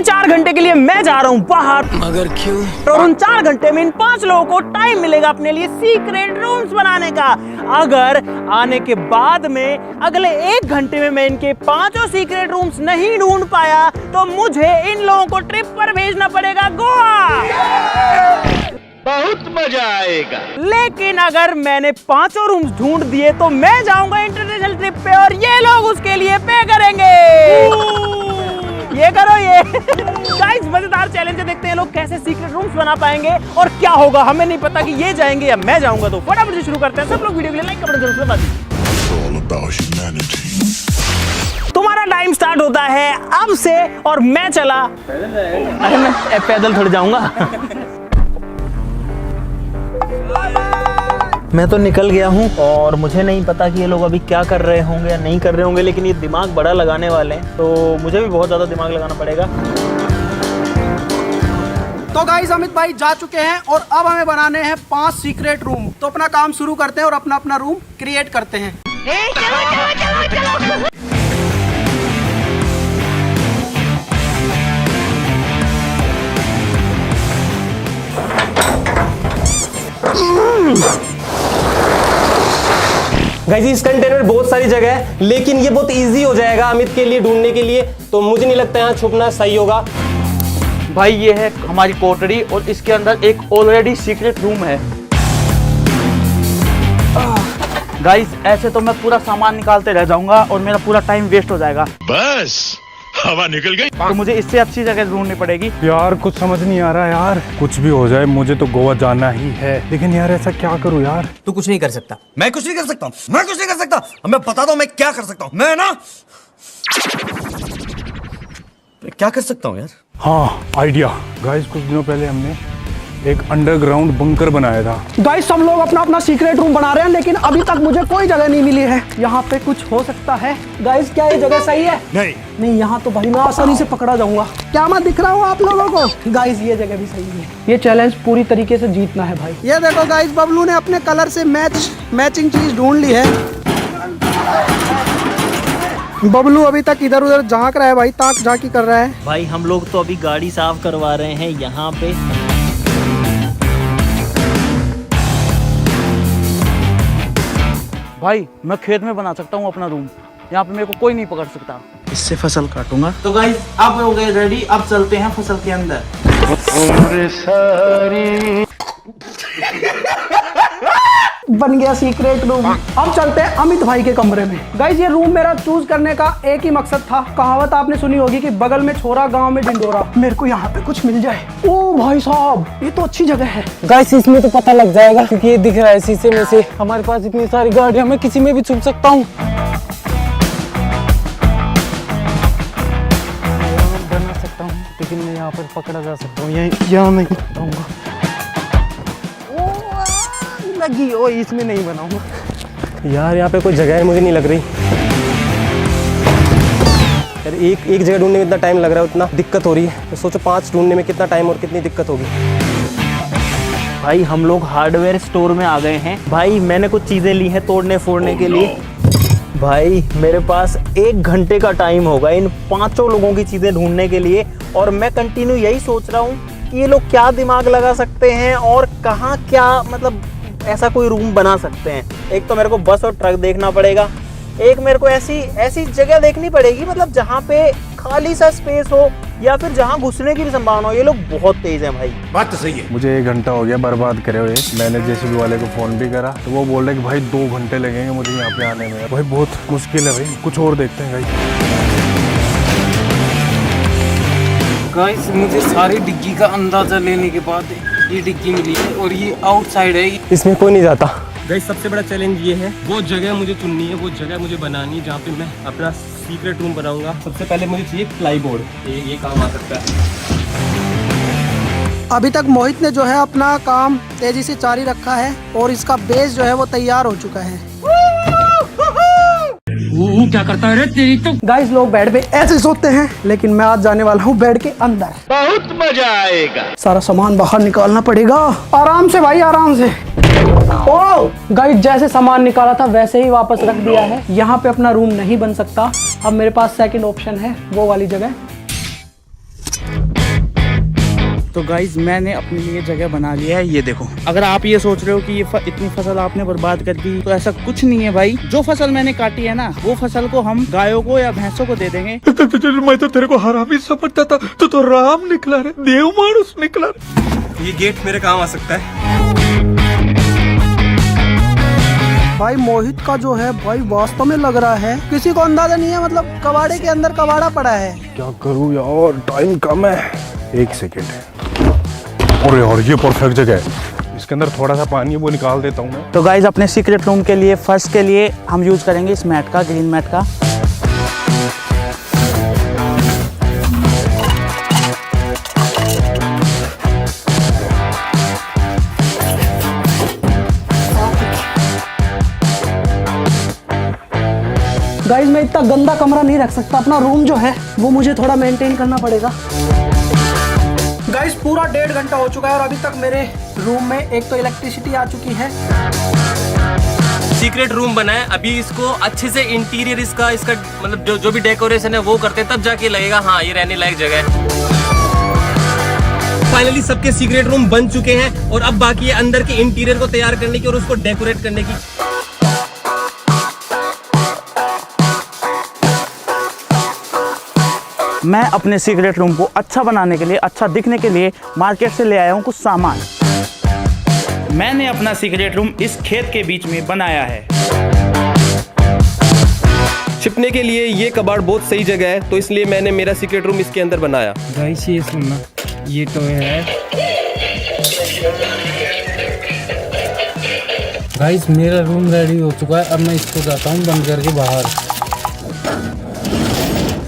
4 घंटे के लिए मैं जा रहा हूँ बाहर। मगर क्यों? और उन 4 घंटे में इन 5 लोगों को टाइम मिलेगा अपने लिए सीक्रेट रूम्स बनाने का। अगर आने के बाद में अगले 1 घंटे में मैं इनके 5 सीक्रेट रूम्स नहीं ढूंढ पाया तो मुझे इन लोगों को ट्रिप पर भेजना पड़ेगा गोवा। बहुत मजा आएगा। लेकिन अगर मैंने 5 रूम्स ढूंढ दिए तो मैं जाऊंगा इंटरनेशनल ट्रिप पे और ये लोग उसके लिए पे करेंगे। ये करो ये। गाइस मजेदार चैलेंज है, देखते हैं लोग कैसे सीक्रेट रूम्स बना पाएंगे और क्या होगा हमें नहीं पता कि ये जाएंगे या मैं जाऊंगा। तो फटाफट से शुरू करते हैं। सब लोग वीडियो के लिए लाइक कमेंट जरूर से बता दीजिए। तुम्हारा टाइम स्टार्ट होता है अब से और मैं चला। अरे मैं पैदल थोड़ी जाऊंगा। मैं तो निकल गया हूँ और मुझे नहीं पता कि ये लोग अभी क्या कर रहे होंगे या नहीं कर रहे होंगे, लेकिन ये दिमाग बड़ा लगाने वाले हैं तो मुझे भी बहुत ज़्यादा दिमाग लगाना पड़ेगा। तो गाइस अमित भाई जा चुके हैं और अब हमें बनाने हैं 5 सीक्रेट रूम। तो अपना काम शुरू करते हैं और अपना अपना रूम क्रिएट करते हैं। चलो। गाइस इस कंटेनर में बहुत सारी जगह है, लेकिन ये बहुत इजी हो जाएगा अमित के लिए ढूंढने के लिए, तो मुझे नहीं लगता यहाँ छुपना सही होगा। भाई ये है हमारी कोठरी और इसके अंदर एक ऑलरेडी सीक्रेट रूम है। गाइस ऐसे तो मैं पूरा सामान निकालते रह जाऊंगा और मेरा पूरा टाइम वेस्ट हो जाएगा। बस हवा निकल गई। तो मुझे इससे अच्छी जगह ढूंढनी पड़ेगी। यार कुछ समझ नहीं आ रहा यार, कुछ भी हो जाए मुझे तो गोवा जाना ही है, लेकिन यार ऐसा क्या करूं यार। तू कुछ नहीं कर सकता, मैं कुछ नहीं कर सकता हूँ, मैं कुछ नहीं कर सकता। मैं बताता हूँ मैं क्या कर सकता हूँ। मैं ना क्या कर सकता हूँ यार। हाँ आइडिया। गाइस कुछ दिनों पहले हमने एक अंडरग्राउंड बंकर बनाया था। गाइस सब लोग अपना अपना सीक्रेट रूम बना रहे हैं, लेकिन अभी तक मुझे कोई जगह नहीं मिली है। यहाँ पे कुछ हो सकता है। गाइस क्या ये जगह सही है? नहीं यहाँ तो भाई मैं आसानी से पकड़ा जाऊंगा। क्या मैं दिख रहा हूँ आप लोगों को? गाइस ये जगह भी सही है। ये चैलेंज पूरी तरीके से जीतना है भाई। ये देखो गाइस बबलू ने अपने कलर से मैचिंग चीज ढूंढ ली है। बबलू अभी तक इधर उधर झांक रहा है भाई, ताक झांकी कर रहा है। भाई हम लोग तो अभी गाड़ी साफ करवा रहे हैं यहाँ पे। भाई मैं खेत में बना सकता हूँ अपना रूम, यहाँ पे मेरे को कोई नहीं पकड़ सकता। इससे फसल काटूंगा। तो गाइस अब हो गए रेडी, अब चलते हैं फसल के अंदर। बन गया सीक्रेट रूम। अब चलते हैं अमित भाई के कमरे में। गाइस ये रूम मेरा चूज करने का एक ही मकसद था। कहावत आपने सुनी होगी कि बगल में छोरा गांव में ढिंडोरा। मेरे को यहाँ पे कुछ मिल जाए। ओ भाई साहब ये तो अच्छी जगह है। गाइस इसमें तो पता लग जाएगा क्योंकि ये दिख रहा है शीशे में से। हमारे पास इतनी सारी गाड़ियां, मैं किसी में भी छुप सकता हूँ। बना सकता हूँ लेकिन मैं यहाँ पर पकड़ा जा सकता हूँ, यहाँ नहीं आऊंगा। लगी ओ इसमें नहीं बनाऊंगा यार। यहाँ पे कोई जगह है मुझे नहीं लग रही यार। एक जगह ढूंढने में इतना टाइम लग रहा है, उतना दिक्कत हो रही है। तो सोचो 5 ढूंढने में कितना टाइम और कितनी दिक्कत होगी। भाई हम लोग हार्डवेयर स्टोर में आ गए हैं। भाई मैंने कुछ चीजें ली हैं तोड़ने फोड़ने के लिए। भाई मेरे पास 1 घंटे का टाइम होगा इन 5 लोगों की चीजें ढूंढने के लिए और मैं कंटिन्यू यही सोच रहा हूँ कि ये लोग क्या दिमाग लगा सकते हैं और कहाँ क्या मतलब ऐसा कोई रूम बना सकते हैं। एक तो मेरे को बस और ट्रक देखना पड़ेगा, एक मेरे को ऐसी जगह देखनी पड़ेगी मतलब जहाँ पे खाली सा स्पेस हो या फिर जहाँ घुसने की भी संभावना हो। ये लोग बहुत तेज हैं भाई। बात तो सही है। मुझे 1 घंटा हो गया बर्बाद करे हुए। मैंने जेसीबी वाले को फोन भी करा तो वो बोल रहे कि भाई 2 घंटे लगेंगे मुझे यहाँ पे आने में। भाई बहुत मुश्किल है भाई, कुछ और देखते हैं भाई। गाइस मुझे सारी डिग्गी का अंदाजा लेने के बाद ये डिग्गी मिली है और ये आउटसाइड है, इसमें कोई नहीं जाता। गाइस सबसे बड़ा चैलेंज ये है, वो जगह मुझे चुननी है, वो जगह मुझे बनानी है जहाँ पे मैं अपना सीक्रेट रूम बनाऊंगा। सबसे पहले मुझे चाहिए प्लाईबोर्ड, ये काम आ सकता है। अभी तक मोहित ने जो है अपना काम तेजी से जारी रखा है और इसका बेस जो है वो तैयार हो चुका है। क्या करता है रे तेरी तो। गाइस लोग बेड पे ऐसे सोते हैं, लेकिन मैं आज जाने वाला हूँ बेड के अंदर। बहुत मजा आएगा। सारा सामान बाहर निकालना पड़ेगा। आराम से भाई आराम से। ओ गाइस जैसे सामान निकाला था वैसे ही वापस रख दिया है। यहाँ पे अपना रूम नहीं बन सकता। अब मेरे पास सेकंड ऑप्शन है, वो वाली जगह। तो गाइज मैंने अपने लिए जगह बना लिया है, ये देखो। अगर आप ये सोच रहे हो कि ये इतनी फसल आपने बर्बाद कर दी, तो ऐसा कुछ नहीं है भाई। जो फसल मैंने काटी है ना, वो फसल को हम गायों को या भैंसों को दे देंगे। मैं तो तेरे को हरामी समझता था, तो राम निकला रे, देव मानुस निकला रे। ये गेट मेरे काम आ सकता है। भाई मोहित का जो है भाई वास्तव में लग रहा है किसी को अंदाजा नहीं है, मतलब कबाड़े के अंदर कबाड़ा पड़ा है। क्या करूँ यार, टाइम कम है। 1 सेकेंड। और यार ये परफेक्ट जगह है, इसके अंदर थोड़ा सा पानी है वो निकाल देता हूँ मैं। तो गाइज अपने सीक्रेट रूम के लिए फर्स्ट के लिए हम यूज करेंगे इस मैट का, ग्रीन मैट का। गाइज मैं इतना गंदा कमरा नहीं रख सकता, अपना रूम जो है वो मुझे थोड़ा मेंटेन करना पड़ेगा। गाइज पूरा 1.5 घंटा हो चुका है और अभी तक मेरे रूम में एक तो इलेक्ट्रिसिटी आ चुकी है। सीक्रेट रूम बना है, अभी इसको अच्छे से इंटीरियर इसका मतलब जो भी डेकोरेशन है वो करते हैं, तब जाके लगेगा हाँ ये रहने लायक जगह है। फाइनली सबके सीक्रेट रूम बन चुके हैं और अब बाकी है अंदर के इंटीरियर को तैयार करने की और उसको डेकोरेट करने की। मैं अपने सीक्रेट रूम को अच्छा बनाने के लिए, अच्छा दिखने के लिए मार्केट से ले आया हूँ कुछ सामान। मैंने अपना सीक्रेट रूम इस खेत के बीच में बनाया है। छिपने के लिए ये कबाड़ बहुत सही जगह है, तो इसलिए मैंने मेरा सीक्रेट रूम इसके अंदर बनाया। गाइस ये सुनना, ये तो है गाइस मेरा रूम रेडी हो चुका है। अब मैं इसको जाता हूँ बंद करके बाहर।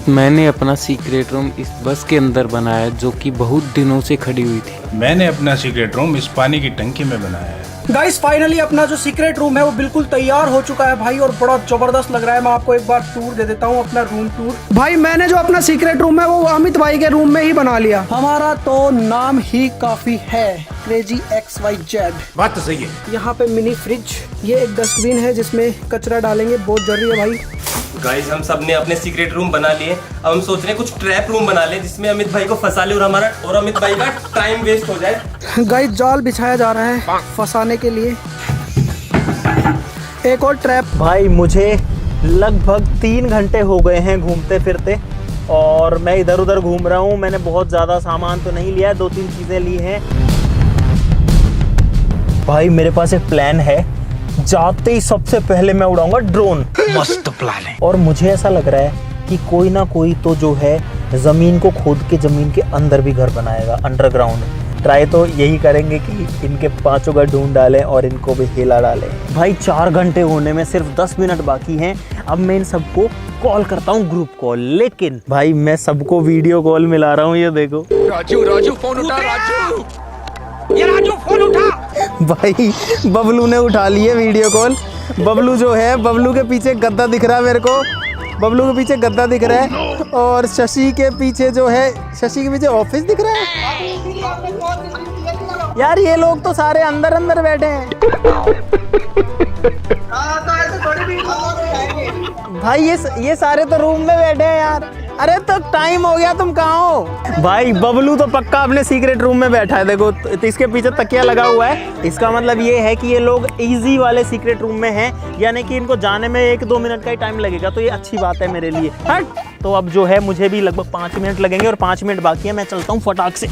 मैंने अपना सीक्रेट रूम इस बस के अंदर बनाया जो कि बहुत दिनों से खड़ी हुई थी। मैंने अपना सीक्रेट रूम इस पानी की टंकी में बनाया है। गाइस फाइनली अपना जो सीक्रेट रूम है वो बिल्कुल तैयार हो चुका है भाई, और बड़ा जबरदस्त लग रहा है। मैं आपको एक बार टूर दे देता हूँ, अपना रूम टूर। भाई मैंने जो अपना सीक्रेट रूम है वो अमित भाई के रूम में ही बना लिया। हमारा तो नाम ही काफी है, क्रेजी XYZ। बात तो सही है। यहाँ पे मिनी फ्रिज, ये एक डस्टबिन है जिसमें कचरा डालेंगे, बहुत जरूरी है भाई। गाइस हम सब ने अपने सीक्रेट रूम बना लिए, अब हम सोच रहे हैं कुछ ट्रैप रूम बना लें जिसमें अमित भाई को फंसा ले और अमित भाई का टाइम वेस्ट हो जाए। गाइस जाल बिछाया जा रहा है फंसाने के लिए, एक और ट्रैप। भाई मुझे लगभग 3 घंटे हो गए हैं घूमते फिरते, और मैं इधर उधर घूम रहा हूँ। मैंने बहुत ज़्यादा सामान तो नहीं लिया है, 2-3 चीज़ें ली हैं। भाई मेरे पास एक प्लान है, जाते ही सबसे पहले मैं उड़ाऊंगा ड्रोन। मस्त प्लान है। और मुझे ऐसा लग रहा है कि कोई ना कोई तो जो है ज़मीन को खोद के ज़मीन के अंदर भी घर बनाएगा, अंडरग्राउंड। ट्राई तो यही करेंगे कि इनके 5 का ढूंढ डालें और इनको भी हिला डालें। भाई 4 घंटे होने में सिर्फ 10 मिनट बाकी हैं। अब मैं इन सबको कॉल करता हूँ, ग्रुप कॉल। लेकिन भाई मैं सबको वीडियो कॉल मिला रहा हूँ, ये देखो। राजू फोन उठा, राजू। ये राजू फोन उठा। भाई बबलू ने उठा ली है वीडियो कॉल। बबलू जो है, बबलू के पीछे गद्दा दिख रहा है मेरे को, बबलू के पीछे गद्दा दिख रहा है, और शशि के पीछे जो है, शशि के पीछे ऑफिस दिख रहा है। यार ये लोग तो सारे अंदर अंदर बैठे हैं। भाई ये सारे तो रूम में बैठे हैं यार। अरे तो टाइम हो गया, तुम कहाँ हो? भाई बबलू तो पक्का अपने सीक्रेट रूम में बैठा है, देखो तो इसके पीछे तकिया लगा हुआ है। इसका मतलब ये है कि ये लोग इजी वाले सीक्रेट रूम में हैं, यानी कि इनको जाने में 1-2 मिनट का ही टाइम लगेगा, तो ये अच्छी बात है मेरे लिए। हट। तो अब जो है मुझे भी लगभग 5 मिनट लगेंगे और 5 मिनट बाकी है। मैं चलता हूँ फटाक से।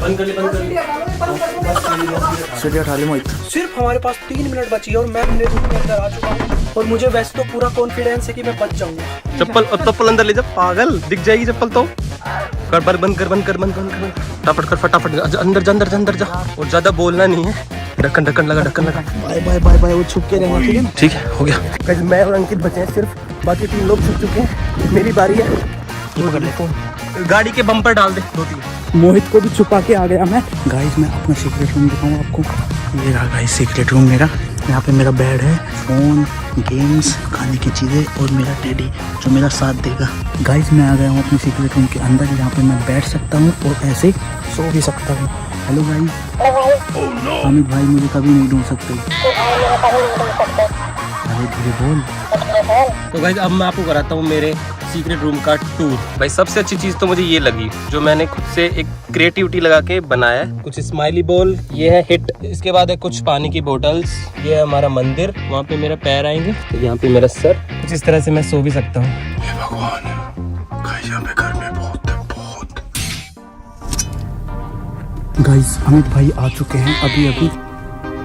बंद कर ले। सीढ़ी उठा ली मोहित। सिर्फ हमारे पास 3 मिनट बची है और मैं अपने रूम के अंदर आ चुका हूँ, और मुझे वैसे तो पूरा कॉन्फिडेंस है कि मैं बच जाऊंगा। चप्पल अंदर ले जा पागल, दिख जाएगी चप्पल तो। कर बंद कर फटाफट कर, फटाफट अंदर जा और ज्यादा बोलना नहीं है। ढक्कन लगा। बाय वो छुप के रहना, ठीक है? ठीक है, हो गया। मैं और अंकित बचे हैं सिर्फ, बाकी 3 लोग छुप चुके हैं। मेरी बारी है। ये पकड़ ले फोन, गाड़ी के बम्पर डाल दे 2-3। मोहित को भी छुपा के आ गया मैं। गाइस मैं अपना सीक्रेट रूम दिखाऊँ आपको। ये रहा गाइस सीक्रेट रूम मेरा। यहाँ पे मेरा बेड है, फोन, गेम्स, खाने की चीज़ें और मेरा टेडी जो मेरा साथ देगा। गाइस मैं आ गया हूँ अपने सीक्रेट रूम के अंदर, जहाँ पे मैं बैठ सकता हूँ और ऐसे सो भी सकता हूँ। Hello guys. अमित भाई मुझे कभी नहीं ढूंढ सकते। अरे धीरे बोल। तो गाइस अब मैं आपको कराता हूँ मेरे सीक्रेट रूम का टूर। भाई सबसे अच्छी चीज तो मुझे ये लगी, जो मैंने खुद से एक क्रिएटिविटी लगा के बनाया है। कुछ स्माइली बॉल, ये है हिट, इसके बाद है कुछ पानी की बोतल्स, ये है हमारा मंदिर, वहाँ पे मेरा पैर आएंगे, तो यहाँ पे मेरा सर, कुछ इस तरह से मैं सो भी सकता हूँ। भगवान यहाँ पे घर में बहुत गाइस अमित भाई आ चुके हैं अभी।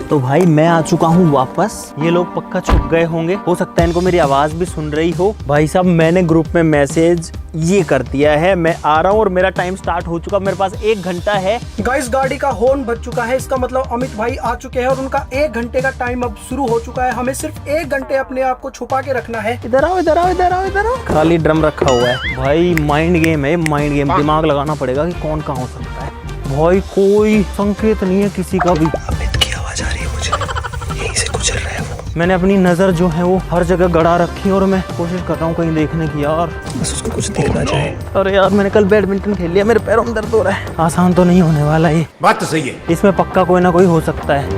तो भाई मैं आ चुका हूँ वापस। ये लोग पक्का छुप गए होंगे, हो सकता है इनको मेरी आवाज भी सुन रही हो। भाई साहब मैंने ग्रुप में मैसेज ये कर दिया है, मैं आ रहा हूँ और मेरा टाइम स्टार्ट हो चुका, मेरे पास 1 घंटा है। गाइस गाड़ी का हॉर्न बज चुका है, इसका मतलब अमित भाई आ चुके हैं और उनका 1 घंटे का टाइम अब शुरू हो चुका है। हमें सिर्फ 1 घंटे अपने आप को छुपा के रखना है। इधर आओ इधर आओ इधर आओ इधर आओ। खाली ड्रम रखा हुआ है भाई, माइंड गेम है, माइंड गेम। दिमाग लगाना पड़ेगा कि कौन कहाँ हो सकता है। भाई कोई संकेत नहीं है किसी का भी। अमित की आवाज आ रही है मुझे, यहीं से गुजर रहा है वो। मैंने अपनी नजर जो है वो हर जगह गड़ा रखी है और मैं कोशिश कर रहा हूँ कहीं देखने की यार, बस उसको कुछ दिख ना जाए। अरे यार मैंने कल बैडमिंटन खेल लिया, मेरे पैरों में दर्द हो रहा है। आसान तो नहीं होने वाला ये। बात तो सही है। इसमें पक्का कोई ना कोई हो सकता है।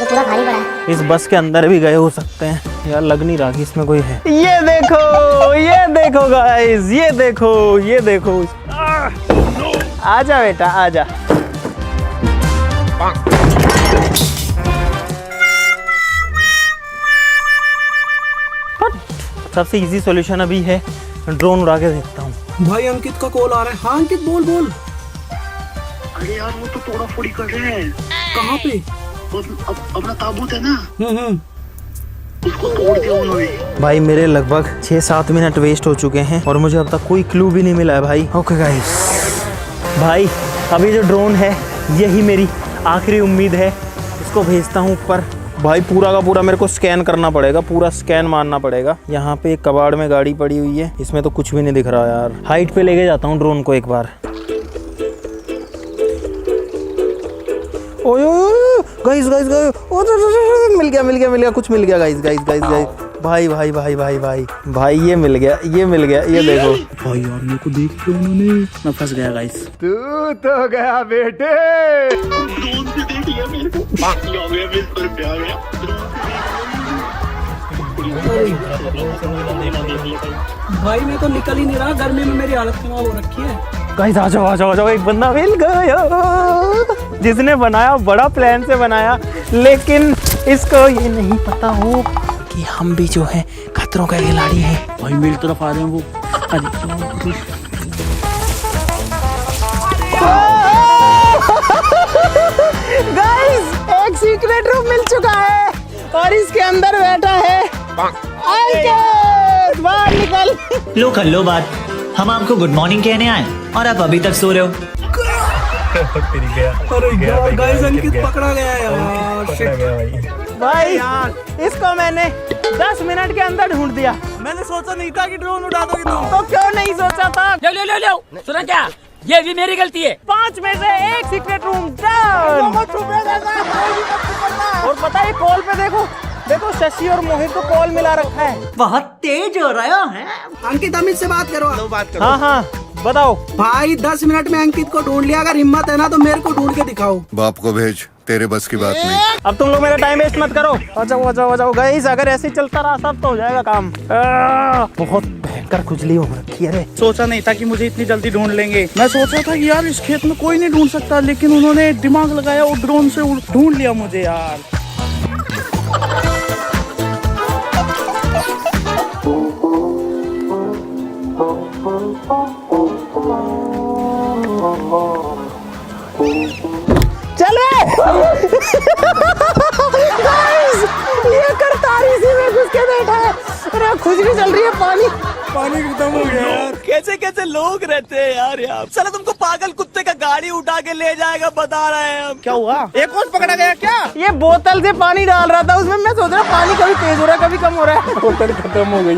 पूरा खाली पड़ा है। इस बस के अंदर भी गए हो सकते हैं यार, लग नहीं रहा कि इसमें कोई है। ये देखो गाइस, ये देखो। आजा बेटा आजा। सबसे इजी सॉल्यूशन अभी है ड्रोन उड़ा के देखता हूँ। भाई अंकित का कॉल आ रहा है। हाँ अंकित बोल। अरे यार वो तो तोड़ा फोड़ी कर रहे हैं। कहाँ पे? अपना ताबूत है ना, उसको तोड़ दिया उन्होंने। भाई मेरे लगभग 6-7 मिनट वेस्ट हो चुके हैं और मुझे अब तक कोई क्लू भी नहीं मिला है भाई। ओके गाइस, भाई अभी जो ड्रोन है यही मेरी आखिरी उम्मीद है, इसको भेजता हूँ ऊपर। भाई पूरा का पूरा मेरे को स्कैन करना पड़ेगा, पूरा स्कैन मारना पड़ेगा। यहाँ पे एक कबाड़ में गाड़ी पड़ी हुई है, इसमें तो कुछ भी नहीं दिख रहा यार। हाइट पे लेके जाता हूँ ड्रोन को एक बार। ओए गाइस मिल गया, कुछ मिल गया गाइस। भाई ये मिल गया, ये देखो। भाई यार मेरे को देख के उन्होंने, मैं फंस गया गाइस। तू तो गया बेटे। ड्रोन से देख लिया मेरे को, आ गया मेरे पर पे आ गया। भाई मैं तो निकल ही नहीं रहा, गर्मी में मेरी हालत खराब हो रखी है। गाइस आ जाओ, एक बंदा मिल गया जिसने बनाया, बड़ा प्लान से बनाया, लेकिन इसको ये नहीं पता हो कि हम भी जो है खतरों का खिलाड़ी हैं। भाई मेरी तरफ आ रहे हैं वो। गाइस एक सीक्रेट रूम मिल चुका है और इसके अंदर बैठा है अंकित। बाहर निकल। लो बात, हम आपको गुड मॉर्निंग कहने आए और आप अभी तक सो रहे हो। अरे यार गाइस अंकित पकड़ा गया यार। भाई इसको मैंने 10 मिनट के अंदर ढूंढ दिया। मैंने सोचा नहीं था कि ड्रोन उड़ा दोगे तुम। तो क्यों नहीं सोचा था? लो सुना क्या, ये भी मेरी गलती है। 5 में से 1 सीक्रेट रूम डन। और पता है कॉल पे देखो शशि और मोहित को कॉल मिला रखा है। बहुत तेज हो रहा है। अंकित अमित से बात करो। हाँ बताओ। भाई 10 मिनट में अंकित को ढूंढ लिया, अगर हिम्मत है ना तो मेरे को ढूंढ के दिखाओ। बाप को भेज, तेरे बस की बात नहीं। अब तुम लोग मेरा टाइम वेस्ट मत करो। आ जाओ गाइस, अगर ऐसे ही चलता रहा सब तो हो जाएगा काम। बहुत भयंकर खुजली हो रखी है। सोचा नहीं था कि मुझे इतनी जल्दी ढूंढ लेंगे। मैं सोचा था कि यार इस खेत में कोई नहीं ढूंढ सकता, लेकिन उन्होंने दिमाग लगाया और ड्रोन से ढूंढ लिया मुझे यार। चल गाइस, ये करतार इसी में घुस के बैठा है। अरे खुजली चल रही है, पानी खत्म हो गया यार। कैसे लोग रहते हैं यार यहाँ। चलो तुमको पागल कुत्ते का गाड़ी उठा के ले जाएगा, बता रहे हैं हम। क्या हुआ? एक और पकड़ा गया क्या? ये बोतल से पानी डाल रहा था उसमें, मैं सोच रहा पानी कभी तेज हो रहा है कभी कम हो रहा है। बोतल खत्म हो गई।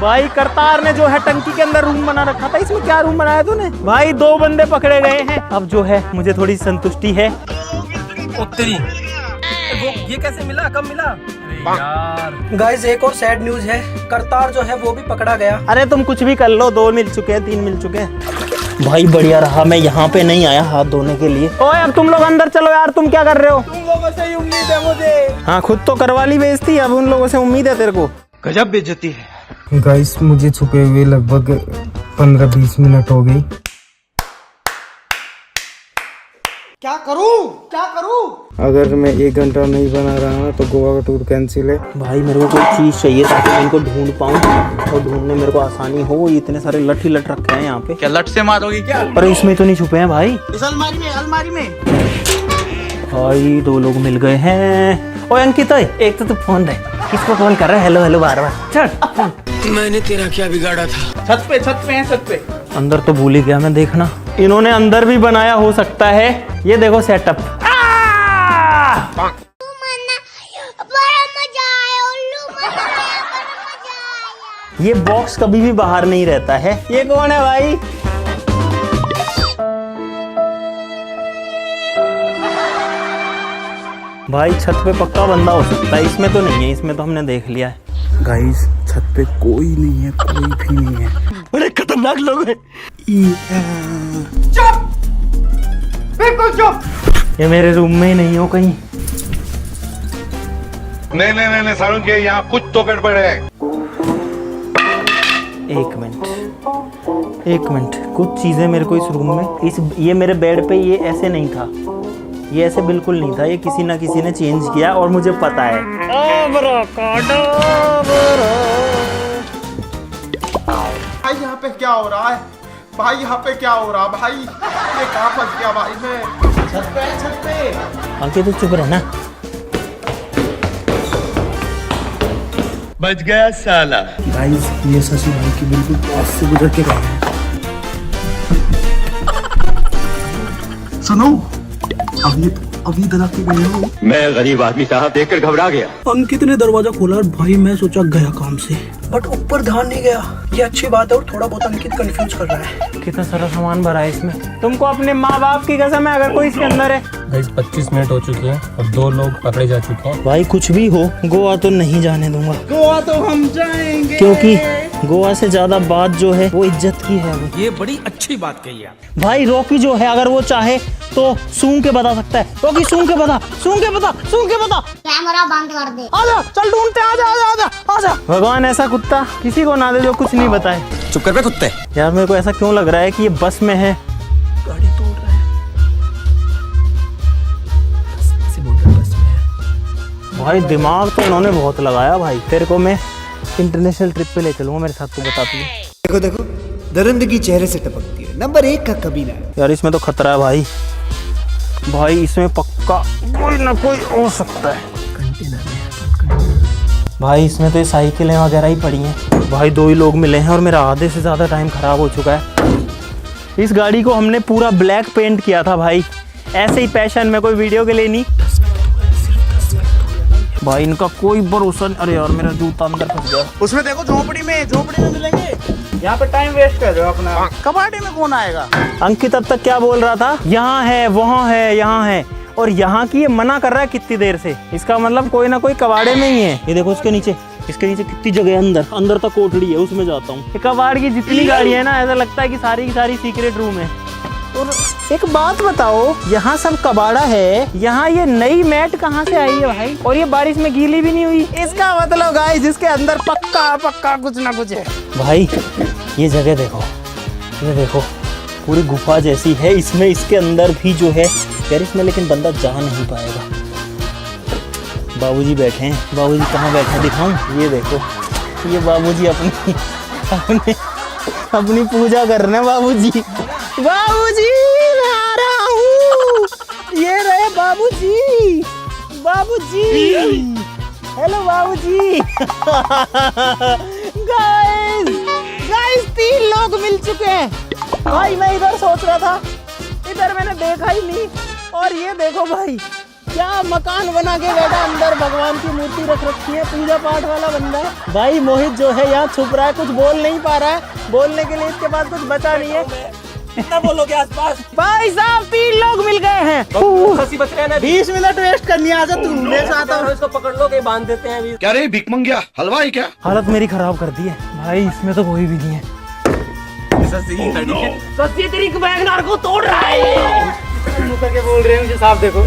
भाई करतार ने जो है टंकी के अंदर रूम बना रखा था, इसमें क्या रूम बनाया तूने? भाई 2 बंदे पकड़े गए हैं, अब जो है मुझे थोड़ी संतुष्टि है। ये कैसे मिला, कब मिला? यार गाइस एक और सैड न्यूज है, करतार जो है वो भी पकड़ा गया। अरे तुम कुछ भी कर लो, 2 मिल चुके हैं, 3 मिल चुके हैं। भाई बढ़िया रहा, मैं यहाँ पे नहीं आया हाथ धोने के लिए। ओए अब तुम लोग अंदर चलो यार, तुम क्या कर रहे हो? तुम लोगों से ही उम्मीद है मुझे। हाँ खुद तो करवा ली बेइज्जती, अब उन लोगों से उम्मीद है तेरे को। गजब बेइज्जती है। गाइस मुझे छुपे हुए लगभग 15-20 मिनट हो गई। क्या करूं क्या करूं? अगर मैं 1 घंटा नहीं बना रहा तो गोवा का टूर कैंसिल है। भाई मेरे को कोई चीज चाहिए ताकि मैं इनको ढूंढ पाऊँ और ढूंढने मेरे को आसानी हो। ये इतने सारे लठ ही लठ रखे हैं यहाँ पे। क्या लट से मारोगी क्या? अरे इसमें तो नहीं छुपे हैं भाई। इस अलमारी में भाई 2 लोग मिल गए हैं। ओए अंकित, एक तो तू फोन दे, किसको कॉल कर रहा है? हेलो हेलो बार बार। चल मैंने तेरा क्या बिगाड़ा था? छत पे। अंदर तो भूल ही गया मैं देखना। इन्होंने अंदर भी बनाया हो सकता है। ये देखो सेटअप। ये बॉक्स कभी भी बाहर नहीं रहता है। ये कौन है भाई? भाई छत पे पक्का बंदा हो सकता है, इसमें तो नहीं है, इसमें तो हमने देख लिया है। गाइस छत पे कोई नहीं है, कोई भी नहीं है। बड़े खतरनाक लोग हैं। चुप, बिल्कुल चुप। ये मेरे रूम में ही नहीं हो कहीं। नहीं सारुण के यहाँ कुछ तो गड़बड़ है। एक मिनट, कुछ चीजें मेरे को इस रूम में, ये मेरे बेड पे ये ऐसे नहीं था, ये ऐसे बिल्कुल नहीं था। ये किसी ना किसी ने चेंज किया और मुझे पता है। भाई यहाँ पे क्या हो रहा है? भाई यहाँ पे क्या हो रहा भाई? ये कहाँ फंस गया भाई मैं? छत पे। अंकित तो चुप रहना। बच गया साला। गाइस ये शशि भाई की बिल्कुल पास से गुजर के गए हैं। सुनो, अभी दरख्त पे गए हो। मैं गरीब आदमी साहब देखकर घबरा गया। अंकित ने दरवाजा खोला और भाई मैं सोचा गया काम से, बट ऊपर ध्यान नहीं गया। ये अच्छी बात है और थोड़ा बहुत अंकित कंफ्यूज कर रहा है। कितना सारा सामान भरा है इसमें। तुमको अपने माँ बाप की कसम है अगर कोई इसके अंदर है। गाइस 25 मिनट हो चुके हैं और 2 लोग पकड़े जा चुके हैं। भाई कुछ भी हो, गोवा तो नहीं जाने दूंगा। गोवा तो हम जाएंगे, क्योंकि गोवा से ज्यादा बात जो है वो इज्जत की है। वो ये बड़ी अच्छी बात कही है भाई। रॉकी जो है अगर वो चाहे तो सूंघ के बता सकता है। रॉकी सूंघ के बता। कैमरा बंद कर दे। आजा, चल ढूंढते, आजा। भगवान ऐसा कुत्ता किसी को ना दे जो कुछ नहीं बताए। चुप कर बे कुत्ते। यार मेरे को ऐसा क्यों लग रहा है कि ये बस में है। गाड़ी तोड़ रहा है, बस से बोल रहा है बस में है। भाई दिमाग तो इन्होंने बहुत लगाया भाई। तेरे को मैं इंटरनेशनल ट्रिप पे ले चलूंगा मेरे साथ, तू बता तू। देखो दरिंदगी चेहरे से टपकती है। नंबर 1 का कबीला है। यार इसमें तो खतरा है भाई। भाई इसमें पक्का कोई ना कोई हो सकता है। भाई इसमें तो ये साइकिलें वगैरह ही पड़ी हैं। भाई 2 ही लोग मिले हैं और मेरा आधे से ज़्यादा टाइम ख़राब हो चुका है। इस गाड़ी को हमने पूरा ब्लैक पेंट किया था भाई, ऐसे ही पैशन में, कोई वीडियो के लिए नहीं। भाई इनका कोई भरोसा नहीं। अरे यार मेरा जूता अंदर फंस गया। उसमें देखो झोपड़ी में मिलेंगे। यहाँ पे टाइम वेस्ट कर रहे हो अपना। कबाड़ी में कौन आएगा? अंकित अब तक क्या बोल रहा था? यहाँ है, वहाँ है, यहाँ है, और यहाँ की ये मना कर रहा है कितनी देर से। इसका मतलब कोई ना कोई कबाड़े में ही है। ये देखो इसके नीचे कितनी जगह है। अंदर तक कोठड़ी है, उसमें जाता हूँ। कबाड़ की जितनी गाड़ी है ना, ऐसा लगता है कि सारी की सारी सीक्रेट रूम है। और एक बात बताओ, यहाँ सब कबाड़ा है, यहाँ ये नई मैट कहाँ से आई है भाई? और ये बारिश में गीली भी नहीं हुई। इसका मतलब गाइस जिसके अंदर पक्का कुछ ना कुछ है। भाई ये जगह देखो, ये देखो पूरी गुफा जैसी है इसमें। इसके अंदर भी जो है यार, इसमें लेकिन बंदा जा नहीं पाएगा। बाबूजी बैठे हैं। बाबूजी कहाँ बैठे दिखाऊं? ये देखो, ये बाबूजी अपनी पूजा कर रहे हैं। बाबूजी मैं आ रहा हूँ। ये रहे बाबूजी। हेलो बाबूजी। गाइस 3 लोग मिल चुके हैं भाई। मैं इधर सोच रहा था, इधर मैंने देखा ही नहीं। और ये देखो भाई, क्या मकान बना के बैठा, अंदर भगवान की मूर्ति रख रखी है, पूजा पाठ वाला बंदा है भाई। मोहित जो है यहाँ छुप रहा है, कुछ बोल नहीं पा रहा है। बोलने के लिए इसके पास कुछ बचा नहीं है। कितना बोलोगे आसपास? भाई साहब 3 लोग मिल गए हैं। खसी बच रहे हैं ना। 20 मिनट वेस्ट करनी है। आजा तू मेरे साथ आ। इसको पकड़ लो, बांध देते हैं अभी। क्या रे भिख मंगिया हलवाई क्या? हालत मेरी खराब कर दी है भाई। इसमें तो कोई भी नहीं है। सच्ची तेरी वैगनार को तोड़ रहा है करके बोल रहे हैं मुझे साफ देखो।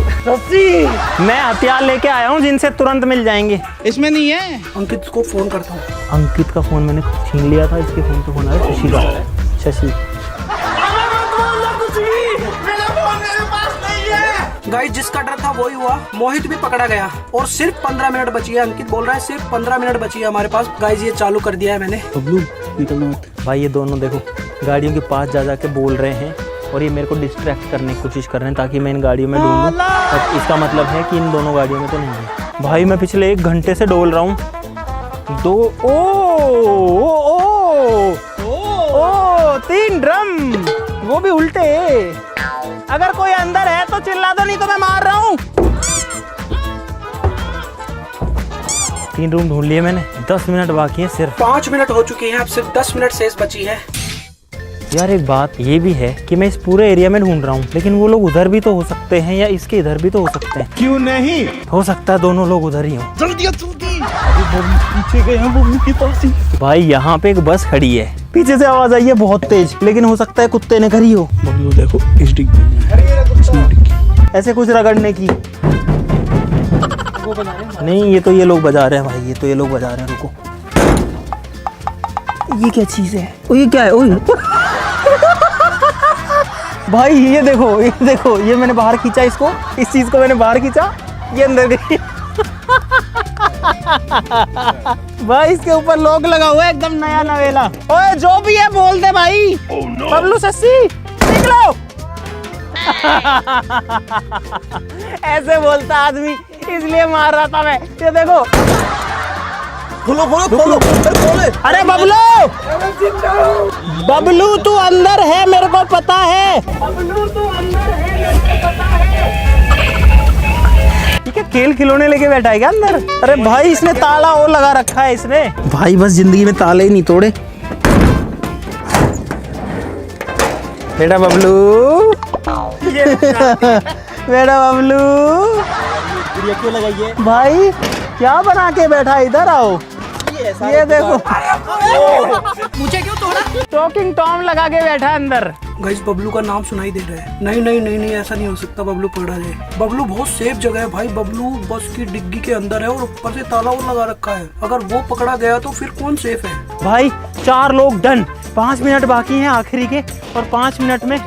मैं हथियार लेके आया हूँ जिनसे तुरंत मिल जाएंगे। इसमें नहीं है। अंकित को फोन करता हूँ। अंकित का फोन मैंने छीन लिया था, इसके फोन पे फोन आया शशि का। शशि गाइस जिसका डर था वही हुआ, मोहित भी पकड़ा गया और सिर्फ 15 मिनट बची है। अंकित बोल रहा है सिर्फ 15 मिनट बची है हमारे पास। गाइस ये चालू कर दिया है मैंने। बबलू निकलना मत। भाई ये दोनों देखो गाड़ियों के पास जा के बोल रहे हैं और ये मेरे को डिस्ट्रैक्ट करने की कोशिश कर रहे हैं ताकि मैं इन गाड़ियों में डूबूं। अब इसका मतलब है कि इन दोनों गाड़ियों में तो नहीं है। भाई मैं पिछले 1 घंटे से डोल रहा हूँ। ओ 3 ड्रम, वो भी उल्टे। अगर कोई अंदर है तो चिल्ला दो, नहीं तो मैं मार रहा हूँ। 3 रूम ढूंढ लिए मैंने। 10 मिनट बाकी है सिर्फ। 5 मिनट हो चुके हैं, अब सिर्फ 10 मिनट शेष बची है। यार एक बात ये भी है कि मैं इस पूरे एरिया में ढूंढ रहा हूँ, लेकिन वो लोग उधर भी तो हो सकते हैं या इसके इधर भी तो हो सकते हैं। क्यों नहीं? हो सकता है दोनों लोग उधर ही हों। जल्दी पीछे गए हैं बबलू के पास ही। भाई यहाँ पे एक बस खड़ी है, पीछे से आवाज आई है बहुत तेज, लेकिन हो सकता है कुत्ते ने करी हो। बबलू देखो इस डिग्गी में इसने डिग्गी ऐसे कुछ रगड़ने की नहीं, ये तो ये लोग बजा रहे हैं भाई, ये तो ये लोग बजा रहे हैं। रुको, ये क्या चीज है? ओ ये क्या है? ओए भाई ये देखो, ये मैंने बाहर खींचा इसको, इस चीज को मैंने बाहर खींचा, ये अंदर गई। भाई इसके ऊपर लॉक लगा हुआ है एकदम नया नवेला। ओए जो भी है बोल दे भाई। बबलू शशि निकलो। ऐसे बोलता आदमी, इसलिए मार रहा था मैं। ये देखो, खोलो। अरे बबलू तू अंदर है, मेरे को पता है। ठीक है, खेल खिलौने लेके बैठा है क्या अंदर? अरे भाई इसने ताला और लगा रखा है इसने। भाई बस जिंदगी में ताले ही नहीं तोड़े। बेटा बबलू, बेटा बबलू, क्यों लगाइए भाई? क्या बना के बैठा है? इधर आओ। ये देखो, मुझे क्यों तोड़ा? टॉकिंग टॉम लगा के बैठा है अंदर। गाइस बबलू का नाम सुनाई दे रहा है। नहीं, ऐसा नहीं हो सकता। बबलू पकड़ा जाए। बबलू बहुत सेफ जगह है भाई। बबलू बस की डिग्गी के अंदर है और ऊपर से ताला और लगा रखा है। अगर वो पकड़ा गया तो फिर कौन सेफ है? भाई 4 लोग डन। 5 मिनट बाकी हैं आखिरी के, और 5 मिनट में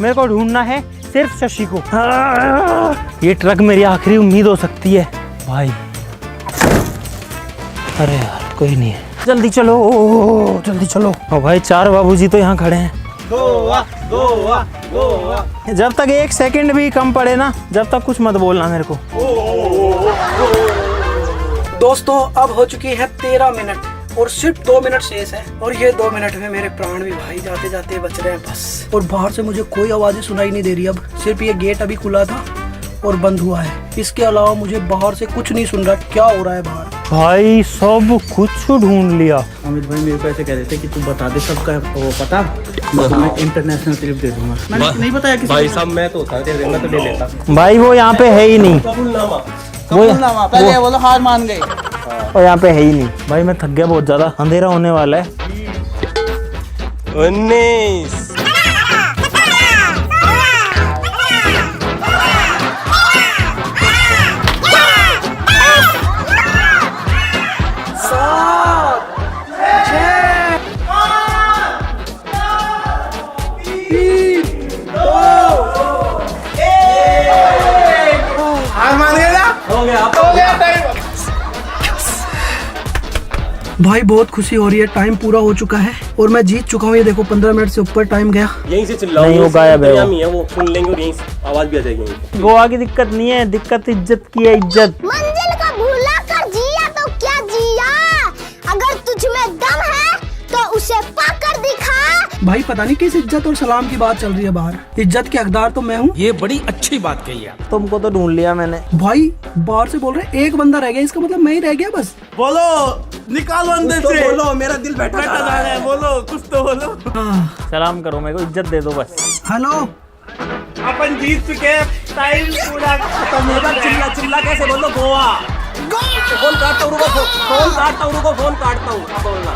मेरे को ढूंढना है सिर्फ शशि को। ये ट्रक मेरी आखिरी उम्मीद हो सकती है भाई। अरे यार कोई नहीं है, जल्दी चलो, जल्दी चलो। ओ भाई 4 बाबूजी तो यहाँ खड़े हैं। गोवा। जब तक 1 सेकंड भी कम पड़े ना, जब तक कुछ मत बोलना मेरे को। दोस्तों अब हो चुकी है 13 मिनट और सिर्फ 2 मिनट शेष है। और ये 2 मिनट में मेरे प्राण भी भाई जाते जाते बच रहे हैं बस। और बाहर से मुझे कोई आवाजें सुनाई नहीं दे रही। अब सिर्फ ये गेट अभी खुला था और बंद हुआ है। इसके अलावा मुझे बाहर से कुछ नहीं सुन रहा। क्या हो रहा है बाहर? भाई सब कुछ ढूंढ लिया। अमित भाई मेरे को ऐसे कह रहे थे कि तू बता दे सबका वो पता, मैं इंटरनेशनल ट्रिप दे दूंगा। मैंने नहीं बताया किसी भाई साहब, मैं तो मैं तो ले लेता। भाई वो यहाँ पे है ही नहीं। पहले वो लोग हार मान गए और यहाँ पे है ही नहीं। भाई मैं थक गया बहुत ज्यादा, अंधेरा होने वाला है। 19 भाई बहुत खुशी हो रही है। टाइम पूरा हो चुका है और मैं जीत चुका हूँ। ये देखो 15 मिनट से ऊपर टाइम गया। यहीं से चिल्लाओ। नहीं, वो गायब है। वो सुन लेंगे और यहीं से आवाज भी आ जाएगी। गोवा की दिक्कत नहीं है, दिक्कत इज्जत की है। इज्जत मंजिल का भूला कर जिया तो क्या जिया, अगर तुझ में दम है तो उसे पाकर दिखा। भाई पता नहीं किस इज्जत और सलाम की बात चल रही है बाहर। इज्जत के हकदार तो मैं हूँ। ये बड़ी अच्छी बात कही है। तुमको तो ढूंढ लिया मैंने। भाई बाहर से बोल रहे एक बंदा रह गया, इसका मतलब मैं ही रह गया बस। बोलो, निकालो अंदर से। बोलो, मेरा दिल बैठा जा रहा है। बोलो, कुछ तो बोलो। सलाम करो, मेरे को इज्जत दे दो बस। हेलो, अपन जीत चुके। टाइम पूरा खत्म होगा। चिल्ला कैसे बोलो? गोवा। फोन काटता हूँ, फोन काटता हूँ। बोलना।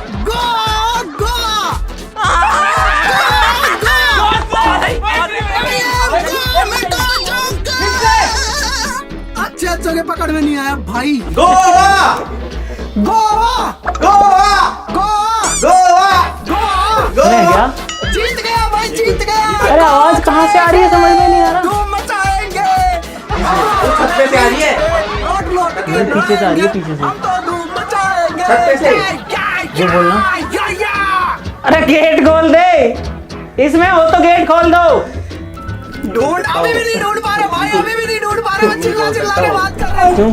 अच्छे अच्छे के पकड़ में नहीं आया भाई। गोवा गोवा गोवा गोवा गोवा गोवा क्या जीत गया भाई, जीत गया। अरे आवाज कहाँ से आ रही है समझ में नहीं आ रहा। धूम मचाएंगे। छत पे से आ रही है, ये पीछे से आ रही है, पीछे से। हम तो धूम मचाएंगे। छत पे से। जो बोलना। अरे गेट खोल दे, इसमें हो तो गेट खोल दो। ढूंढ, अभी भी नहीं ढूंढ पा रहे भाई, अभी भी नहीं ढूंढ पा रहे। चिल्ला चिल्ला के बात कर रहे हैं। क्यों?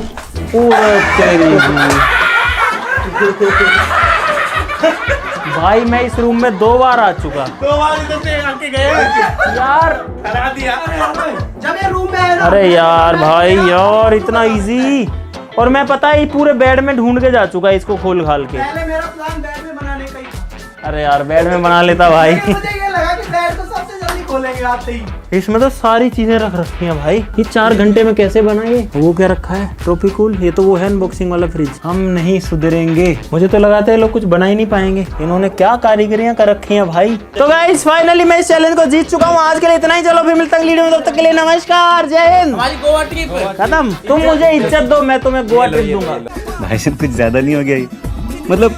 पूरा तेरी भाई मैं इस रूम में 2 बार आ चुका। 2 बार इधर से आके गए यार हरा दिया। जब ये रूम में है ना, अरे यार भाई यार इतना इजी। और मैं पता है पूरे बेड में ढूंढ के जा चुका इसको खोल खाल के। पहले मेरा प्लान बेड में बनाने का ही था। अरे यार बेड में बना लेता भाई। मुझे ये लगा कि बेड तो सबसे जल्दी खोलेंगे आते ही। इसमें तो सारी चीजें रख रखी हैं भाई। ये 4 घंटे में कैसे बनाए? वो क्या रखा है? ट्रॉपिकूल। ये तो वो है अनबॉक्सिंग वाला फ्रिज। हम नहीं सुधरेंगे। मुझे तो लगाता है लोग कुछ बना ही नहीं पाएंगे। इन्होंने क्या कारीगरियां कर रखी हैं भाई। तो गाइस फाइनली मैं इस चैलेंज को जीत चुका हूँ। आज के लिए इतना ही। चलो फिर मिलते हैं वीडियो में, तब तक के लिए नमस्कार, जय हिंद। हमारी गोवा ट्रिप खत्म। तुम मुझे इज्जत दो, मैं तुम्हें गोवा ट्रिप दूंगा। भाई साहब कुछ ज्यादा नहीं हो गया ये? मतलब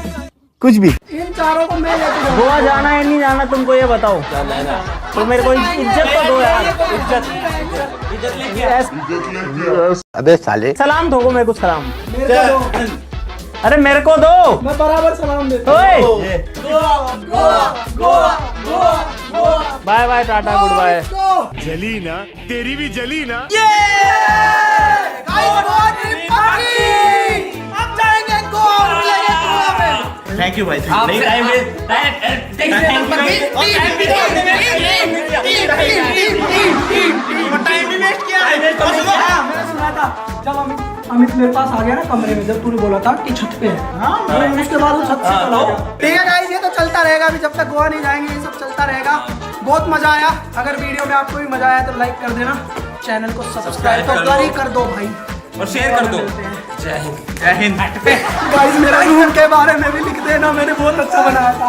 कुछ भी। इन चारों को मैं लेके जाऊंगा। गोवा जाना है नहीं जाना तुमको ये बताओ। तो मेरे को इज्जत तो दो यार। इज्जत अबे साले सलाम ठोको मेरे को, सलाम। मेरे को दो। अरे मेरे को दो। मैं बराबर सलाम देता ओए Goa Goa Goa Goa Goa. Bye bye, tata, goodbye. जली ना, तेरी भी जली ना। Goa trip party. अब जाएंगे गोवा, मिलेंगे गोवा में। थैंक यू भाई। नहीं टाइम मैंने सुना था जब अमित मेरे पास आ गया ना कमरे में, जब तूने बोला था कि छत पे है। हाँ, उसके बाद वो छत से चला गया। ठीक है गाइस, ये तो चलता रहेगा अभी जब तक गोवा नहीं जाएंगे। ये सब चलता रहेगा। बहुत मजा आया। अगर वीडियो में आपको भी मजा आया तो लाइक कर देना, चैनल को सब्सक्राइब तो कर ही कर दो भाई, और शेयर कर दो। जय हिंद, जय हिंद। गाइस मेरा रूम के बारे में भी लिख देना, मैंने बहुत अच्छा बनाया था।